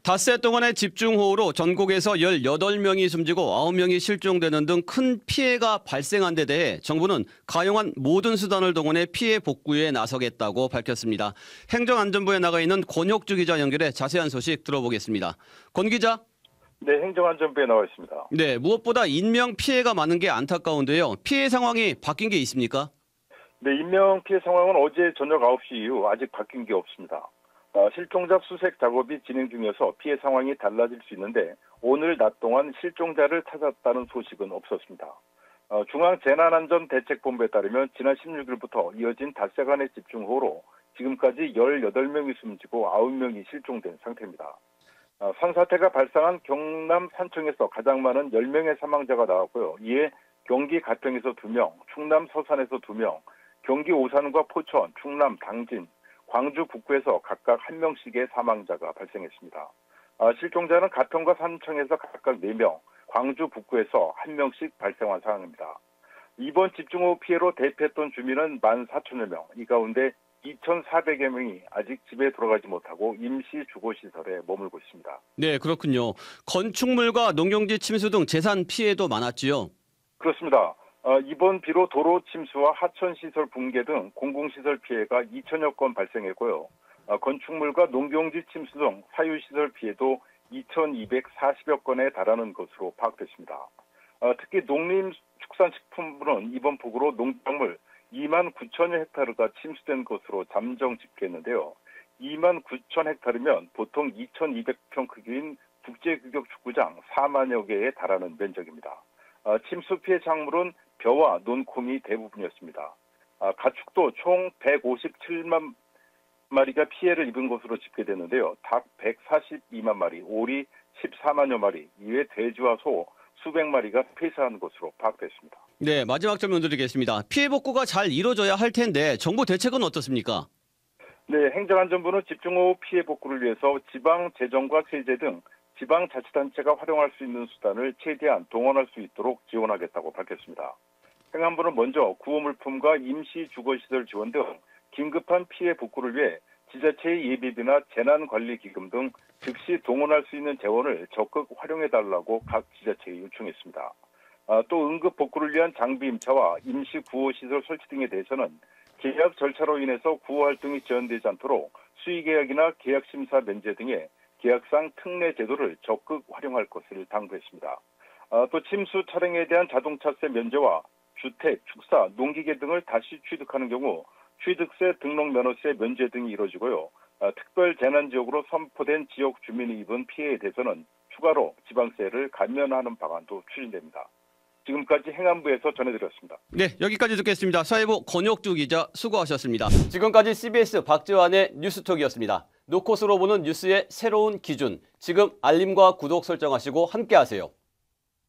닷새 동안의 집중호우로 전국에서 18명이 숨지고 9명이 실종되는 등 큰 피해가 발생한 데 대해 정부는 가용한 모든 수단을 동원해 피해 복구에 나서겠다고 밝혔습니다. 행정안전부에 나가 있는 권혁주 기자 연결해 자세한 소식 들어보겠습니다. 권 기자. 네, 행정안전부에 나와 있습니다. 네, 무엇보다 인명 피해가 많은 게 안타까운데요. 피해 상황이 바뀐 게 있습니까? 네, 인명 피해 상황은 어제 저녁 9시 이후 아직 바뀐 게 없습니다. 실종자 수색 작업이 진행 중이어서 피해 상황이 달라질 수 있는데 오늘 낮 동안 실종자를 찾았다는 소식은 없었습니다. 중앙재난안전대책본부에 따르면 지난 16일부터 이어진 닷새간의 집중호우로 지금까지 18명이 숨지고 9명이 실종된 상태입니다. 산사태가 발생한 경남 산청에서 가장 많은 10명의 사망자가 나왔고요. 이에 경기 가평에서 2명, 충남 서산에서 2명, 경기 오산과 포천, 충남 당진, 광주 북구에서 각각 1명씩의 사망자가 발생했습니다. 실종자는 가평과 산청에서 각각 4명, 광주 북구에서 1명씩 발생한 상황입니다. 이번 집중호우 피해로 대피했던 주민은 14,000여 명, 이 가운데 2,400여 명이 아직 집에 돌아가지 못하고 임시 주거시설에 머물고 있습니다. 네, 그렇군요. 건축물과 농경지 침수 등 재산 피해도 많았지요? 그렇습니다. 이번 비로 도로 침수와 하천시설 붕괴 등 공공시설 피해가 2,000여 건 발생했고요. 건축물과 농경지 침수 등 사유시설 피해도 2,240여 건에 달하는 것으로 파악됐습니다. 특히 농림축산식품부는 이번 폭우로 농작물 29,000여 헥타르가 침수된 것으로 잠정 집계했는데요. 29,000 헥타르면 보통 2,200평 크기인 국제규격 축구장 4만여 개에 달하는 면적입니다. 침수 피해 작물은 벼와 논콩이 대부분이었습니다. 가축도 총 157만 마리가 피해를 입은 것으로 집계됐는데요. 닭 142만 마리, 오리 14만여 마리, 이외 돼지와 소 수백 마리가 폐사한 것으로 파악됐습니다. 네, 마지막 질문 드리겠습니다. 피해 복구가 잘 이루어져야 할 텐데 정부 대책은 어떻습니까? 네, 행정안전부는 집중호우 피해 복구를 위해서 지방재정과 세제 등 지방자치단체가 활용할 수 있는 수단을 최대한 동원할 수 있도록 지원하겠다고 밝혔습니다. 행안부는 먼저 구호물품과 임시주거시설 지원 등 긴급한 피해 복구를 위해 지자체의 예비비나 재난관리기금 등 즉시 동원할 수 있는 재원을 적극 활용해달라고 각 지자체에 요청했습니다. 또 응급 복구를 위한 장비 임차와 임시 구호시설 설치 등에 대해서는 계약 절차로 인해서 구호 활동이 지연되지 않도록 수의계약이나 계약심사 면제 등의 계약상 특례 제도를 적극 활용할 것을 당부했습니다. 또 침수 차량에 대한 자동차세 면제와 주택, 축사, 농기계 등을 다시 취득하는 경우 취득세, 등록면허세 면제 등이 이루어지고요. 특별 재난지역으로 선포된 지역 주민이 입은 피해에 대해서는 추가로 지방세를 감면하는 방안도 추진됩니다. 지금까지 행안부에서 전해드렸습니다. 네, 여기까지 듣겠습니다. 사회부 권혁주 기자 수고하셨습니다. 지금까지 CBS 박지환의 뉴스톡이었습니다. 노컷으로 보는 뉴스의 새로운 기준, 지금 알림과 구독 설정하시고 함께하세요.